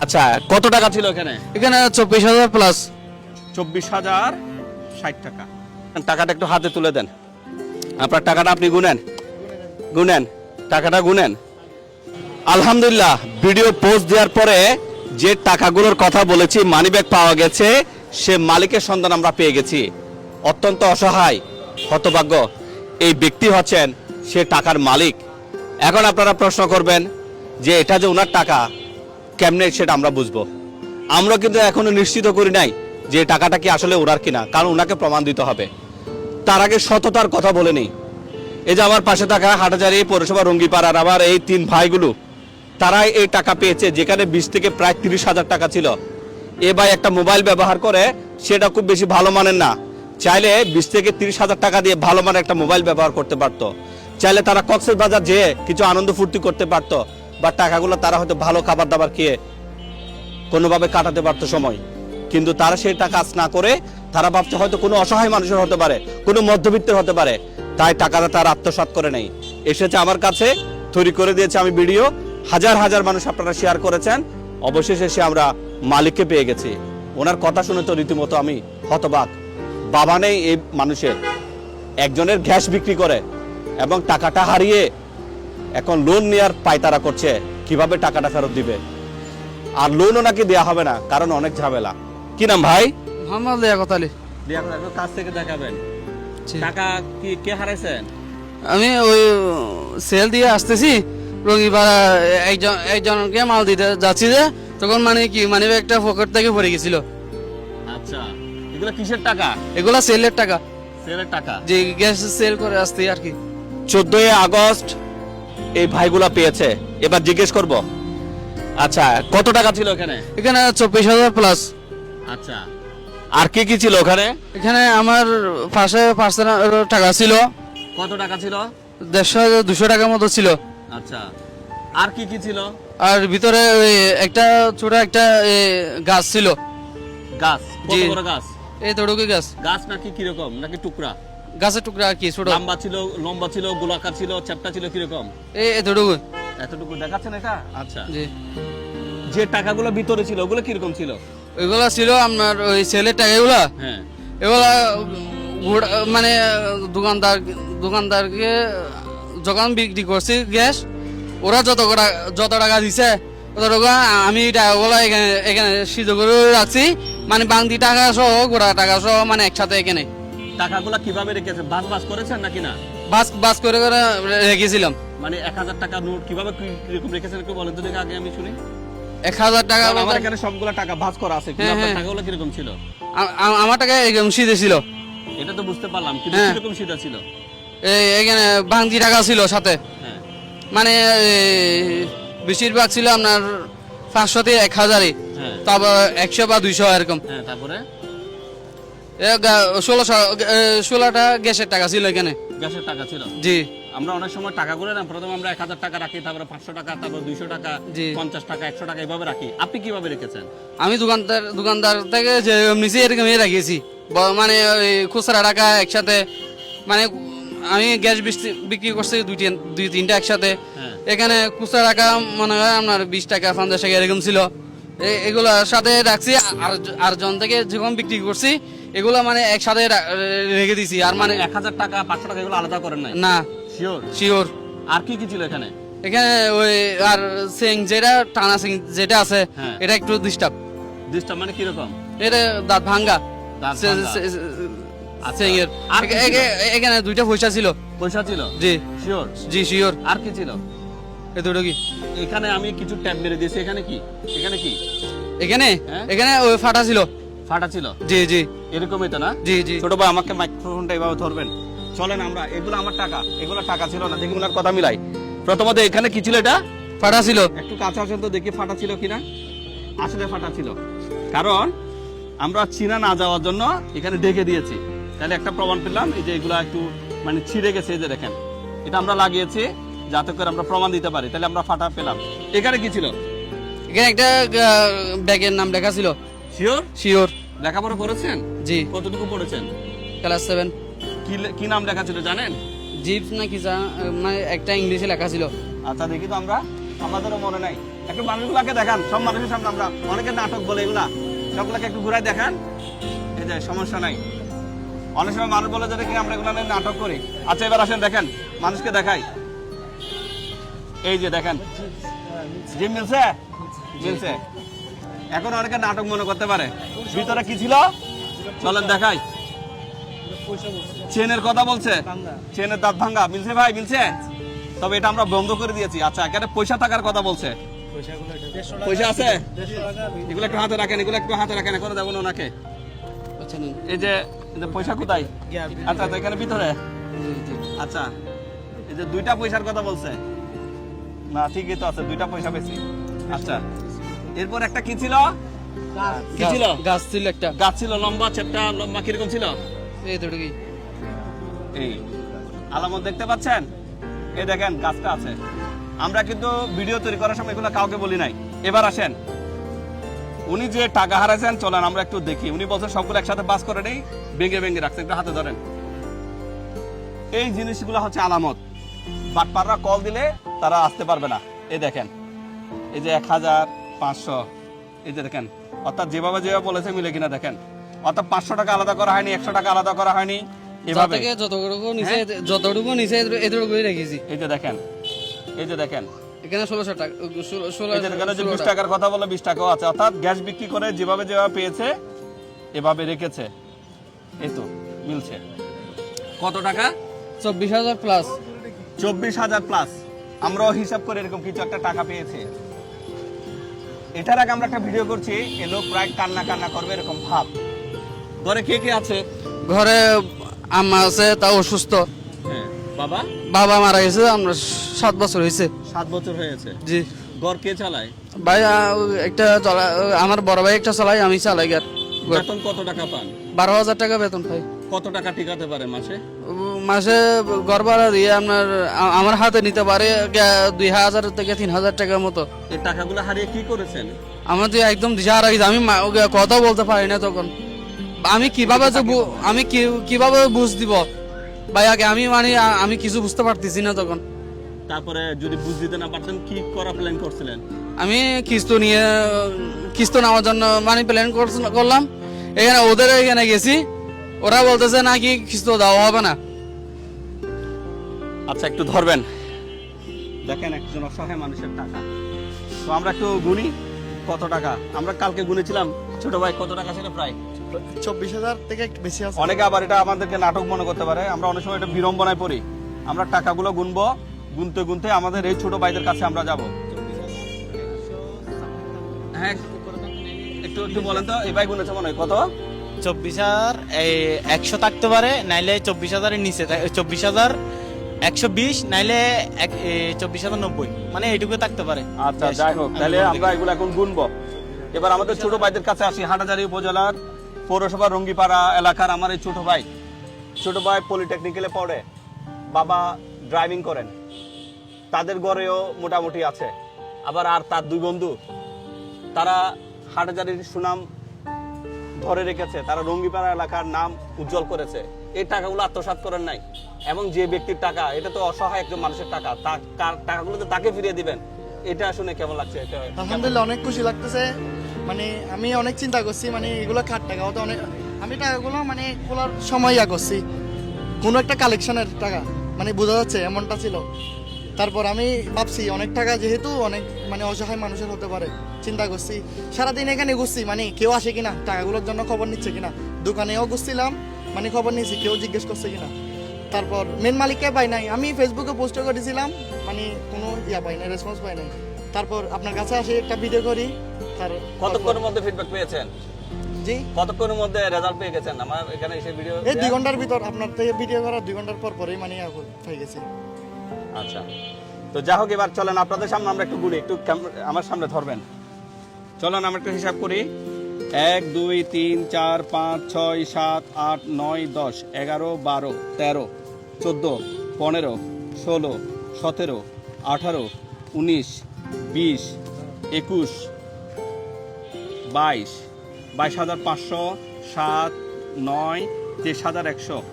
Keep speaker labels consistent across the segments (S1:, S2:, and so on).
S1: আচ্ছা, কত টাকা ছিল এখানে?
S2: এখানে 24,000 প্লাস।
S1: 24,060 টাকা। টাকাটা একটু হাতে তুলে দেন। আপনার টাকাটা আপনি গুনেন টাকাটা গুনেন। আলহামদুলিল্লাহ, ভিডিও পোস্ট দেওয়ার পরে যে টাকাগুলোর কথা বলেছি, মানিব্যাগ পাওয়া গেছে, সে মালিকের সন্ধান আমরা পেয়ে গেছি। অত্যন্ত অসহায় হতভাগ্য এই ব্যক্তি হচ্ছেন সে টাকার মালিক। এখন আপনারা প্রশ্ন করবেন যে এটা যে ওনার টাকা, কেমনে সেটা আমরা বুঝবো। আমরা কিন্তু এখনো নিশ্চিত করি নাই যে টাকাটা কি আসলে ওনার কিনা, কারণ ওনাকে প্রমাণ দিতে হবে। তার আগে সততার কথা বলে নেই। এই যে আমার পাশে থাকা হাটাজারি পৌরসভা রঙ্গিপাড়ার আমার এই 3 ভাইগুলো, তারাই এই টাকা পেয়েছে, যেখানে 20 থেকে প্রায় 30,000 টাকা ছিল। এ ভাই একটা মোবাইল ব্যবহার করে, সেটা খুব বেশি ভালো মানের না। চাইলে 20 থেকে 30,000 টাকা দিয়ে ভালো মানের একটা মোবাইল ব্যবহার করতে পারতো। চাইলে তারা কক্সবাজার যেয়ে কিছু আনন্দ ফুর্তি করতে পারতো, বা টাকাগুলো তারা হয়তো ভালো খাবার দাবার খেয়ে কোনোভাবে কাটাতে পারতো সময়। কিন্তু তারা সেই টাকা কাজ না করে তারা ভাবছে হয়তো কোনো অসহায় মানুষের হতে পারে, কোনো মধ্যবিত্তের হতে পারে, তাই টাকাটা তারা আত্মসাৎ করে নেই। এসেছে আমার কাছে, তৈরি করে দিয়েছে আমি ভিডিও, হাজার হাজার মানুষ আপনারা শেয়ার করেছেন। অবশেষে এসে আমরা মালিককে পেয়ে গেছি। ওনার কথা শুনে তো রীতিমতো আমি হতবাক। বাবা নেই এই মানুষের, একজনের গ্যাস বিক্রি করে এবং টাকাটা হারিয়ে এখন লোন নেওয়ার পায়তারা করছে কিভাবে টাকাটা ফেরত দিবে। আর লোনও নাকি দেয়া হবে না, কারণ অনেক ঝামেলা। কি নাম ভাই?
S2: মোহাম্মদ লিয়াকত আলী।
S1: কাছ থেকে দেখাবেন টাকা কি কে হারাইছেন?
S2: আমি ওই সেল দিয়ে আসতেছি, রঙিপাড়া একজনকে মাল দিতে যাচ্ছি, যে তখন মানে কি মানে একটা পকেট থেকে পড়ে গেছিল।
S1: আচ্ছা, এগুলো কিসের টাকা?
S2: এগুলা সেলের টাকা,
S1: সেলের টাকা,
S2: যে গ্যাস সেল করে আসতে আর কি।
S1: 14 আগস্ট এই ভাইগুলা পেয়েছে। এবার জিজ্ঞেস করব, আচ্ছা কত টাকা ছিল এখানে?
S2: এখানে 24,000 প্লাস।
S1: আচ্ছা, আর কি কি ছিল ওখানে?
S2: এখানে আমার পাশে পার্সোনাল টাকা ছিল।
S1: কত টাকা ছিল?
S2: 150-200 টাকার মতো ছিল।
S1: আচ্ছা, আর কি কি ছিল?
S2: আর ভিতরে ওই একটা ছোট একটা গাছ ছিল।
S1: গাছ? কত
S2: জি।
S1: বড় গাছ?
S2: এই তড়ুকি গাছ।
S1: গাছ নাকি কিরকম, নাকি টুকরা?
S2: গাছের টুকরা আর কি, ছোট।
S1: লম্বা ছিল, গোলাকার ছিল, চ্যাপ্টা ছিল, কিরকম?
S2: এই তড়ুকি।
S1: এতটুকু দেখাচ্ছেন এটা? আচ্ছা,
S2: জি।
S1: যে টাকাগুলো ভিতরে ছিল ওগুলো কিরকম ছিল?
S2: ওইগুলা ছিল আপনার ওই সেলের টাকা। এগুলা
S1: হ্যাঁ,
S2: এগুলা মানে দোকানদারকে যখন বিক্রি করছি গ্যাস, ওরা যত টাকা দিছে তত টাকা আমি টাকাগুলো এখানে সিদ্ধ করে রাখছি, মানে বাংতি টাকা সহ গোড়া টাকা সহ মানে একসাথে এখানে।
S1: টাকাগুলো কিভাবে রেখেছেন? বাস করেছেন নাকি না?
S2: বাস করে রেখেছিলাম।
S1: মানে 1000 টাকা নোট কিভাবে কিরকম রেখেছেন একটু বলেন তো দেখি, আগে আমি শুনি।
S2: 1000 টাকা
S1: আমার এখানে সবগুলো টাকা ভাঁজ করা আছে, কিন্তু আপনার টাকাগুলো কিরকম ছিল?
S2: আমার টাকা একদম সিধে ছিল।
S1: এটা তো বুঝতে পারলাম, কিন্তু কিরকম সিধা ছিল?
S2: এখানে বাংতি টাকা ছিল সাথে,
S1: হ্যাঁ,
S2: মানে বেশিরভাগ ছিল আপনার 500 থেকে 1000-ই,
S1: হ্যাঁ,
S2: তারপর 100 বা 200 এরকম।
S1: হ্যাঁ, তারপরে
S2: 16টা গ্যাসের টাকা ছিল এখানে।
S1: গ্যাসের টাকা ছিল?
S2: জি।
S1: আমরা অনেক সময় টাকা করে না, প্রথমে আমরা 1000 টাকা রাখি, তারপরে 500 টাকা, তারপর 200 টাকা,
S2: জি।
S1: 50 টাকা, 100 টাকা এভাবে রাখি। আপনি কিভাবে রেখেছেন?
S2: আমি দোকানদার থেকে যে নিচে এরকমই রাখিয়েছি, মানে ওই খুচরা টাকা একসাথে, মানে আমি গ্যাস বিক্রি করছি 2-3টা একসাথে।
S1: হ্যাঁ।
S2: এখানে খুচরা টাকা মনে হয় আপনার 20 টাকা 50 টাকা এরকম ছিল। এগুলোর সাথে রাখছি, আর জন থেকে যখন বিক্রি করছি এগুলো মানে একসাথে রেখে দিছি। আর মানে
S1: 1000 টাকা 500 টাকা এগুলো আলাদা করেন নাই?
S2: না।
S1: শিওর? আর কি কি ছিল এখানে?
S2: এখানে ওই আর সিং যেটা টানা সিং যেটা আছে,
S1: হ্যাঁ।
S2: এটা একটু ডিস্টার্ব।
S1: মানে কিরকম?
S2: এটা দাঁত ভাঙ্গা।
S1: দাঁত ভাঙা। আচ্ছা।
S2: সিং এর
S1: আর কি ছিল?
S2: এখানে 2টা পয়সা ছিল।
S1: পয়সা ছিল?
S2: জি।
S1: শিওর?
S2: জি শিওর।
S1: আর কি ছিল?
S2: এই দুটো কি?
S1: এখানে আমি কিছু ট্যাব মেরে দিয়েছি, এখানে কি? এখানে কি?
S2: হ্যাঁ? এখানে ওই ফাটা ছিল।
S1: ফাটা ছিল?
S2: জি জি।
S1: এরকমই তো না?
S2: জি জি।
S1: ছোট ভাই আমাকে মাইক্রোফোনটা এভাবে ধরবেন। চলেন আমরা, এগুলো আমার টাকা, এগুলো টাকা ছিল না, দেখি ওনার কথা মিলাই। প্রথমত এখানে কি ছিল? এটা
S2: ফাটা ছিল।
S1: একটু কাছে আসেন তো দেখি ফাটা ছিল কিনা। আসলে ফাটা ছিল, কারণ আমরা চীনা না যাওয়ার জন্য এখানে ডেকে দিয়েছি। তাহলে একটা প্রমাণ পেলাম, এই যে এগুলো একটু মানে ছিঁড়ে গেছে, এই যে দেখেন, এটা আমরা লাগিয়েছি যাতে করে আমরা প্রমাণ দিতে পারি। তাহলে আমরা ফাটা পেলাম। এখানে কি ছিল?
S2: এখানে একটা ব্যাগের নাম লেখা ছিল।
S1: শিওর?
S2: শিওর।
S1: লেখাপড়া করেছেন?
S2: জি।
S1: কতটুকু পড়েছেন?
S2: ক্লাস 7।
S1: কি নাম লেখা ছিল জানেন?
S2: জিপস না কি মানে একটা ইংলিশে লেখা ছিল।
S1: আচ্ছা দেখি তো আমরা, আমাদেরও মনে নাই। একটু মানুষগুলাকে দেখান, সব মানুষের সামনে আমরা অনেকে নাটক বলে এগুলা, সবগুলাকে একটু ঘুরাই দেখান। এই যে সমস্যা নাই, অনেক সময় মানুষ বলে যে কি আমরা এগুলা নিয়ে নাটক করি। আচ্ছা এবার আসেন দেখেন, মানুষকে দেখাই। এই যে দেখেন, জিম মিলছে, মিলছে। এখন অনেকে নাটক মনে করতে পারে, ভিতরে কি ছিল চলেন দেখাই। চেনের কথা বলছে, চেনের দাঁত ভাঙ্গা, মিলছে ভাই, মিলছে। তবে এটা আমরা বন্ধ করে দিয়েছি। আচ্ছা এখানে পয়সা টাকার কথা বলছে, পয়সা আছে, এগুলো একটু হাতে রাখেন, এগুলো একটু হাতে রাখেন, এখন যাবো না ওনাকে। এই যে পয়সা কোথায়? আচ্ছা আচ্ছা এখানে ভিতরে। আচ্ছা এই যে 2টা পয়সার কথা বলছে না, ঠিকই তো আছে, 2টা পয়সা বেশি। আচ্ছা এরপর একটা কি ছিল, কি ছিল?
S2: গাছ ছিল একটা,
S1: গাছ ছিল লম্বা, চ্যাপটা লম্বা, কিরকম ছিল?
S2: এই দুটোই।
S1: এই আলামত দেখতে পাচ্ছেন, এই দেখেন গাছটা আছে। আমরা কিন্তু ভিডিও তৈরি করার সময় এগুলো কাউকে বলি নাই। এবার আসেন, উনি যে টাকা হারাইছেন চলেন আমরা একটু দেখি। উনি বলছেন সবগুলো একসাথে বাস করে নেই, ভেঙে ভেঙে রাখছেন, একটু হাতে ধরেন। এই জিনিসগুলো হচ্ছে আলামত। বাটপাররা কল দিলে তারা আসতে পারবে না। এই দেখেন, এই যে 1500, এই যে দেখেন, অর্থাৎ যেভাবে যেভাবে বলেছে মিলে কিনা দেখেন। অর্থাৎ 500 টাকা আলাদা করা হয়নি, 100 টাকা আলাদা করা হয়নি, এভাবে
S2: যতটুকু নিচে এতটুকুই রেখেছি।
S1: এই যে দেখেন, এই যে দেখেন,
S2: এখানে 1600 টাকা,
S1: এই যে এখানে যে 20 টাকার কথা বলে 20 টাকাও আছে। অর্থাৎ গ্যাস বিক্রি করে যেভাবে যেভাবে পেয়েছে এভাবে রেখেছে। এই তো মিলছে। কত টাকা?
S2: 24,000 প্লাস।
S1: 24,000 প্লাস। আমরাও হিসাব করে এরকম কিছু একটা টাকা পেয়েছে। এটার আগে আমরা একটা ভিডিও করছি, এ লোক প্রায় কান্না কান্না করবে এরকম ভাব। ঘরে কে কে আছে?
S2: ঘরে আম্মা আছে, তাও অসুস্থ।
S1: হ্যাঁ, বাবা?
S2: বাবা মারা গেছে, আমরা 7 বছর হয়েছে।
S1: 7 বছর হয়েছে।
S2: জি।
S1: ঘর কে চালায়?
S2: ভাই একটা আমার বড় ভাই একটা চালাই, আমি চালাই।
S1: বেতন কত টাকা পান?
S2: 12,000 টাকা বেতন পাই।
S1: কত টাকা টিকাতে পারে মাসে?
S2: মাসে ঘর ভাড়া দিয়ে আপনার আমার হাতে নিতে পারে 2,000 থেকে 3,000 টাকার মতো।
S1: এই টাকাগুলো হারিয়ে কি করেছেন?
S2: আমার তো একদম দিশা হারা গেছে, আমি কথা বলতে পারি না তখন। আমি কিভাবে বুঝ দিব ভাই আগে, আমি কিছু বুঝতে পারতেছি না তখন।
S1: তারপরে যদি বুঝ দিতে না পারতেন কি করা প্ল্যান করছিলেন?
S2: আমি কিস্ত নেওয়ার জন্য প্ল্যান করলাম। এখানে ওদের এখানে গেছি, ওরা বলতেছে নাকি কিস্ত দেওয়া হবে না।
S1: আচ্ছা একটু ধরবেন, দেখেন একজন অসহায় মানুষের টাকা। তো আমরা একটু গুনি কত টাকা। আমরা কালকে গুনেছিলাম, ছোট ভাই কত টাকা ছিল? প্রায়
S3: 24,000 থেকে একটু বেশি আছে।
S1: অনেকে আবার এটা আমাদেরকে নাটক মনে করতে পারে, আমরা অনেক সময় এটা বিড়ম্বনায় পড়ি। আমরা টাকাগুলো গুনবো, গুনতে গুনতে আমাদের এই ছোট ভাইদের কাছে আমরা যাব। হ্যাঁ একটু একটু বলেন তো, এই ভাই গুনেছে মনে হয় কত?
S3: 24,100 থাকতে পারে, নাইলে 24,000 এর নিচে 24,120, নাইলে 24,090, মানে এইটুকু থাকতে পারে।
S1: আচ্ছা যাই হোক, তাহলে আমরা এগুলো এখন গুনবো। এবার আমাদের ছোট ভাইদের কাছে আসি। হাটাজারি উপজেলার পৌরসভা রঙ্গিপাড়া এলাকার আমার এই ছোট ভাই পলিটেকনিক্যালে পড়ে, বাবা ড্রাইভিং করেন, তাদের ঘরেও মোটামুটি আছে। আবার আর তার 2 বন্ধু, তারা হাটাজারির সুনাম ধরে রেখেছে, তারা রঙ্গিপাড়া এলাকার নাম উজ্জ্বল করেছে। এই টাকাগুলো আত্মসাৎ করেন নাই, এবং যে ব্যক্তির টাকা, এটা তো অসহায় একজন মানুষের টাকা, টাকাগুলো তো তাকে ফিরিয়ে দিবেন। এটা শুনে কেমন লাগছে?
S3: আলহামদুলিল্লাহ অনেক খুশি লাগতেছে। আমি অনেক চিন্তা করছি, এগুলো কার টাকা হতো, অনেক আমি টাকাগুলো খোলার সময় করছি, কোনো একটা কালেকশনের টাকা, বোঝা যাচ্ছে এমনটা ছিল। তারপর আমি ভাবছি অনেক টাকা যেহেতু অনেক অসহায় মানুষের হতে পারে, চিন্তা করছি। সারাদিন এখানে ঘুরছি, কেউ আসে কিনা, টাকাগুলোর জন্য খবর নিচ্ছে কিনা, দোকানেও ঘুরছিলাম, খবর নিয়েছি কেউ জিজ্ঞেস করছে কিনা। তারপর মেন মালিককে পাই নাই, আমি ফেসবুকে পোস্ট করেছিলাম, কোনো পাই নাই, রেসপন্স পাই নাই। তারপর আপনার কাছে আসি, একটা ভিডিও করি।
S1: কতক্ষণের মধ্যে ফিডব্যাক পেয়েছেন?
S3: জি,
S1: কতক্ষণের মধ্যে রেজাল্ট পেয়ে গেছেন? আমার এখানে এসে ভিডিও
S3: এই 2 ঘন্টার ভিতর, আপনার থেকে ভিডিও করার 2 ঘন্টার পরেই হয়ে গেছে।
S1: আচ্ছা, তো যাই হোক, এবার চলেন আপনাদের সামনে আমরা একটু গুনি, একটু আমার সামনে ধরবেন। চলেন আমরা একটু হিসাব করি। 1 2 3 4 5 6 7 8 9 10 11 12 13 14 15 16 17 18 19 20 21 22 22,500 7 9 23,100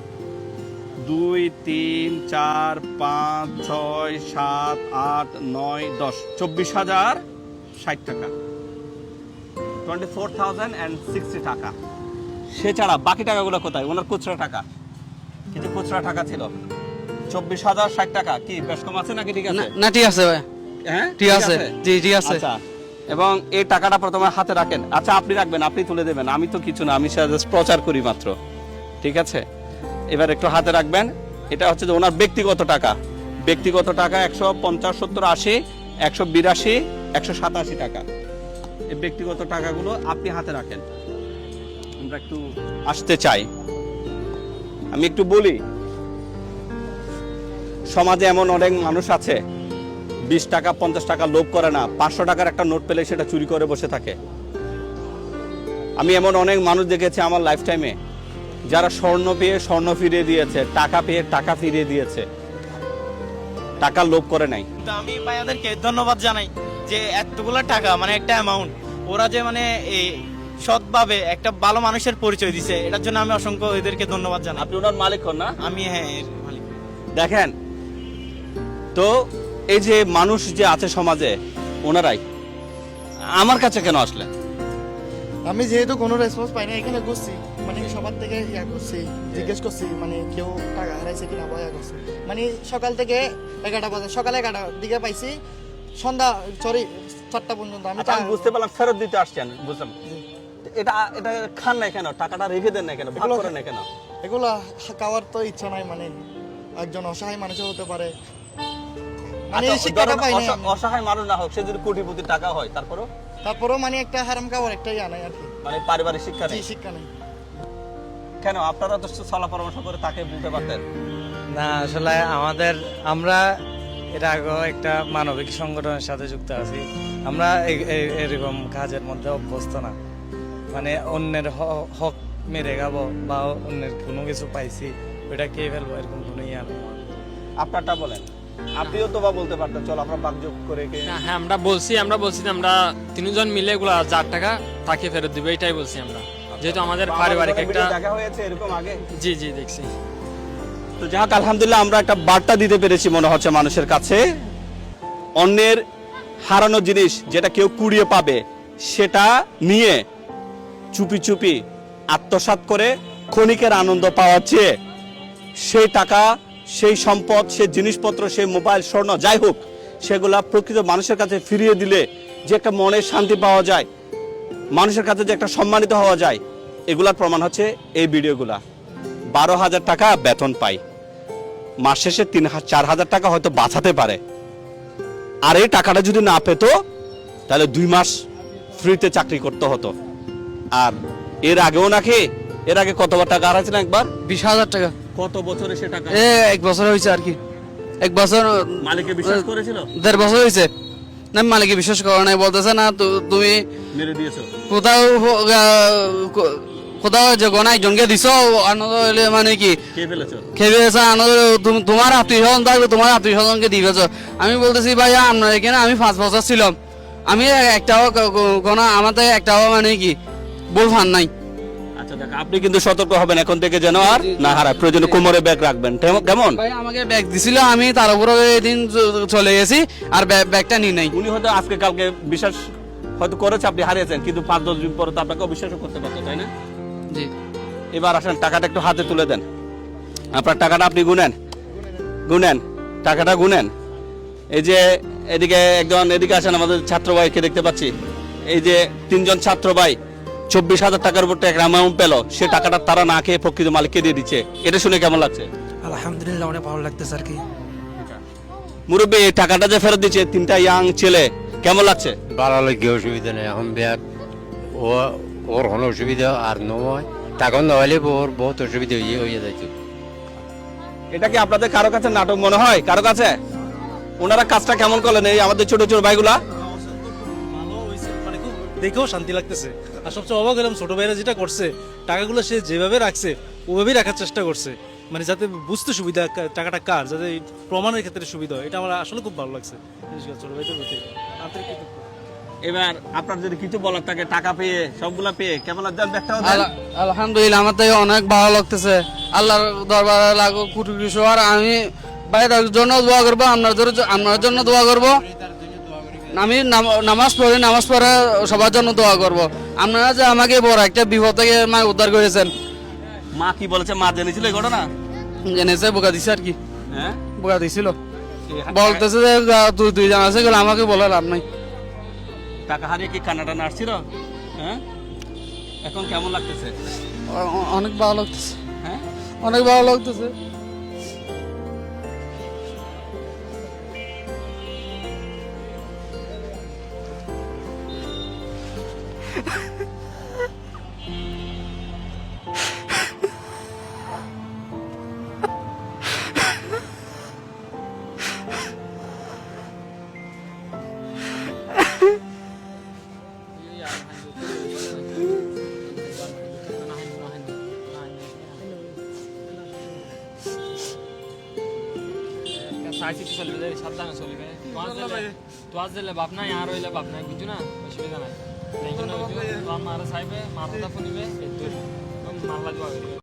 S1: 2 3 4 5 6 7 8 9 10 24,060 টাকা, 24,060 টাকা। সে ছাড়া বাকি টাকাগুলো কোথায়? ওনার খুচরা টাকা, কিছু খুচরা টাকা ছিল 24,060 টাকা। কি বেশ কম আছে নাকি? ঠিক আছে
S2: না ঠিক আছে ভাই,
S1: হ্যাঁ
S2: ঠিক আছে, জি ঠিক আছে।
S1: আচ্ছা, এবং এই টাকাটা প্রথমে হাতে রাখেন। আচ্ছা, আপনি রাখবেন, আপনি তুলে দেবেন, আমি তো কিছু না, আমি জাস্ট প্রচার করি মাত্র। ঠিক আছে, এবার একটু হাতে রাখবেন। এটা হচ্ছে যে ওনার ব্যক্তিগত টাকা, ব্যক্তিগত টাকা 150 70 80 182 187 টাকা। এই ব্যক্তিগত টাকাগুলো আপনি হাতে রাখেন। আমরা একটু আসতে চাই, আমি একটু বলি, সমাজে এমন অনেক মানুষ আছে 20 টাকা 50 টাকা লোভ করে না, 500 টাকার একটা নোট পেলে সেটা চুরি করে বসে থাকে। আমি এমন অনেক মানুষ দেখেছি আমার লাইফ টাইমে, যারা স্বর্ণ পেয়ে স্বর্ণ ফিরিয়ে দিয়েছে, টাকা পেয়ে টাকা ফিরিয়ে দিয়েছে, টাকা লোভ করে নাই।
S4: তো আমি ভাইয়াদেরকে ধন্যবাদ জানাই যে এতগুলো টাকা মানে একটা অ্যামাউন্ট ওরা যে মানে এই সৎভাবে একটা ভালো মানুষের পরিচয় দিছে, এটার জন্য আমি অসংখ্য এদেরকে ধন্যবাদ জানাই।
S1: আপনি ওনার মালিক হন না?
S4: আমি হ্যাঁ এর মালিক।
S1: দেখেন তো, এই যে মানুষ যে আছে সমাজে, ওনারাই আমার কাছে কেন আসলেন?
S3: আমি যেহেতু কোনো রেসপন্স পাই না, এখানে ঘুরছি, মানে সবার থেকে করছি, জিজ্ঞেস করছি, মানে কেউ টাকা হারাইছে কিনা বা করছি। মানে সকাল থেকে 11টা বাজে, সকালে 11টার দিকে পাইছি, সন্ধ্যা 4টা পর্যন্ত আমি
S1: আচ্ছা, আমি বুঝতে পারলাম ফেরত দিতে আসছেন, বুঝলাম। এটা এটা খান না কেন? টাকাটা রেখে দেন না কেন? ভাগ করেন না কেন?
S3: এগুলা খাওয়ার তো ইচ্ছা নাই, মানে একজন অসহায় মানুষ হতে পারে, মানে এই
S1: আচ্ছা,
S3: শিক্ষাটা
S1: ধরুন
S3: পাই না আমি।
S1: অসহায় মানুষ না হোক, সে যদি কোটিপতি টাকা হয়,
S3: তারপরেও মানে একটা হারাম খাওয়ার একটাই আনাই আর কি,
S1: মানে পারিবারিক শিক্ষা নেই।
S3: শিক্ষা নেই।
S1: কেন? আপনারা তো সলা পরামর্শ করে তাকে বলতে পারতেন।
S5: না আসলে আমরা এর আগেও একটা মানবিক সংগঠনের সাথে যুক্ত আছি। আমরা এরকম কাজের মধ্যে অভ্যস্ত না, মানে অন্যের হক মেরে খাবো বা অন্যের কোনো কিছু পাইছি ওইটা কে ফেলবো, এরকম কোনো ইয়া নেই।
S1: আপনারটা বলেন, আপনিও তো বা বলতে পারতেন, চল আমরা বাগযোগ করে
S6: হ্যাঁ আমরা বলছি যে আমরা 3 জন মিলে এগুলো 1000 টাকা তাকে ফেরত দিব, এটাই বলছি আমরা, যেহেতু আমাদের পারিবারিক একটা।
S1: দেখা হয়েছে এরকম আগে?
S6: জি জি দেখছি।
S1: তো যাক, আলহামদুলিল্লাহ আমরা একটা বার্তা দিতে পেরেছি মনে হচ্ছে মানুষের কাছে। অন্যের হারানো জিনিস যেটা কেউ কুড়িয়ে পাবে, সেটা নিয়ে চুপি চুপি আত্মসাৎ করে ক্ষণিকের আনন্দ পাওয়ার চেয়ে সেই টাকা, সেই সম্পদ, সেই জিনিসপত্র, সেই মোবাইল, স্বর্ণ, যাই হোক, সেগুলা প্রকৃত মানুষের কাছে ফিরিয়ে দিলে যে একটা মনের শান্তি পাওয়া যায়, মানুষের কাছে যে একটা সম্মানিত হওয়া যায়, এগুলার প্রমাণ হচ্ছে এই ভিডিওগুলা। 12,000 টাকা বেতন পাই, মাস শেষে 3-4,000 টাকা হয়তো বাঁচাতে পারে। আর এই টাকাটা যদি না পেত, তাহলে 2 মাস ফ্রিতে চাকরি করতে হতো। আর এর আগেও নাকি, এর আগে কতবার টাকা হারাইছেন? একবার
S2: 20,000 টাকা।
S1: কত বছরে সে টাকা?
S2: 1 বছর হয়েছে আর কি, 1 বছর।
S1: মালিকে বিশ্বাস করেছিল?
S2: 1.5 বছর হয়েছে না, মালিকে বিশ্বাস করে নাই, বলতেছে না তুমি
S1: মেরে দিয়েছো
S2: কোথাও কোথাও যে গনা একজনকে দিছো, আনন্দ হইলে মানে কি
S1: কে ফেলেছো?
S2: খেয়ে গেছে আনন্দ, তোমার আত্মীয় স্বজন থাকবে, তোমার আত্মীয় স্বজনকে দিয়ে গেছো। আমি বলতেছি ভাইয়া আপনার এখানে আমি 5 বছর ছিলাম, আমি একটাও গনা আমাদের একটাও মানে কি বল ফান নাই।
S1: আচ্ছা দেখ, আপনি কিন্তু সতর্ক হবেন এখন থেকে যেন আর না হারায়। প্রয়োজনে কোমরে ব্যাগ রাখবেন, কেমন?
S2: ভাই আমাকে ব্যাগ দিছিল, আমি তার উপরে এদিন চলে গেছি আর ব্যাগটা নিয়ে নাই।
S1: উনি হয়তো আজকে কালকে বিশ্বাস হয়তো করেছে আপনি হারিয়েছেন, কিন্তু 5-10 দিন পরে তো আপনাকে অবিশ্বাসও করতে পারতো, তাই না?
S2: জি।
S1: এবার আসেন, টাকাটা একটু হাতে তুলে দেন। আপনার টাকাটা আপনি গুনেন, টাকাটা গুনেন। এই যে এদিকে একজন, এদিকে আসেন, আমাদের ছাত্র ভাইকে দেখতে পাচ্ছি। এই যে 3 জন ছাত্র ভাই 24,000 টাকার উপর একটা অ্যামাউন্ট পেল, সে টাকাটা তারা না খেয়ে প্রকৃত মালিককে দিয়ে দিচ্ছে। এটা শুনে কেমন লাগছে?
S7: আলহামদুলিল্লাহ, অনেক ভালো লাগতেছে আর কি।
S1: মুরব্বী, এই টাকাটা যে ফেরত দিচ্ছে 3টা ইয়াং ছেলে, কেমন লাগছে?
S8: ভালো লাগে, অসুবিধা নেই। এখন ব্যাগ ওর কোনো অসুবিধা আর নয়, টাকা না হলে ওর বহুত অসুবিধা হয়ে যাচ্ছে।
S1: এটা কি আপনাদের কারো কাছে নাটক মনে হয়? কারো কাছে? ওনারা কাজটা কেমন করলেন এই আমাদের ছোট ছোট ভাইগুলা?
S9: ভালো হয়েছে, মানে খুব দেখেও শান্তি লাগতেছে। আর সবচেয়ে অবাক হলাম, ছোট ভাইরা যেটা করছে, টাকাগুলো সে যেভাবে রাখছে ওভাবেই রাখার চেষ্টা করছে, মানে যাতে বুঝতে সুবিধা টাকাটা কার, যাতে প্রমাণের ক্ষেত্রে সুবিধা হয়। এটা আমার আসলে খুব ভালো লাগছে ছোট ভাইদের প্রতি। আন্তরিক কৃতজ্ঞতা।
S1: এবার আপনার যদি কিছু বলার থাকে, টাকা পেয়ে সবগুলা পেয়ে কেমন লাগছে?
S2: আলহামদুলিল্লাহ, আমার তো অনেক ভালো লাগতেছে। আল্লাহর দরবারে লাগো কুটি আর আমি ভাইয়ের জন্য দোয়া করবো, আপনার জন্য দোয়া করবো। আমি নামাজ পড়ে সবার জন্য দোয়া করব। আপনারা যে আমাকে বড় একটা বিপদ থেকে উদ্ধার করেছেন।
S1: মা কি বলেছে? মা জেনেছিল এই ঘটনা?
S2: জেনেছে, বোকা দিছে আর কি,
S1: হ্যাঁ
S2: বোকা দিছিল। বলতেছে যে দুই জন আছে, আমাকে বলে লাভ নাই।
S1: টাকা হারিয়ে কি কান্নাটা নাড়ছিল? হ্যাঁ, এখন কেমন লাগতেছে?
S2: অনেক ভালো লাগতেছে,
S1: হ্যাঁ
S2: অনেক ভালো লাগতেছে।
S6: চাইছি চলবে, সাবধানে চলবে। তোমার দিলে বাপ নাই, আর হইলে বাপ নাই, বুঝছো না? অসুবিধা নাই। তোমার মারা চাইবে, মাথাটা ফুনিবে, মামলা দিবা।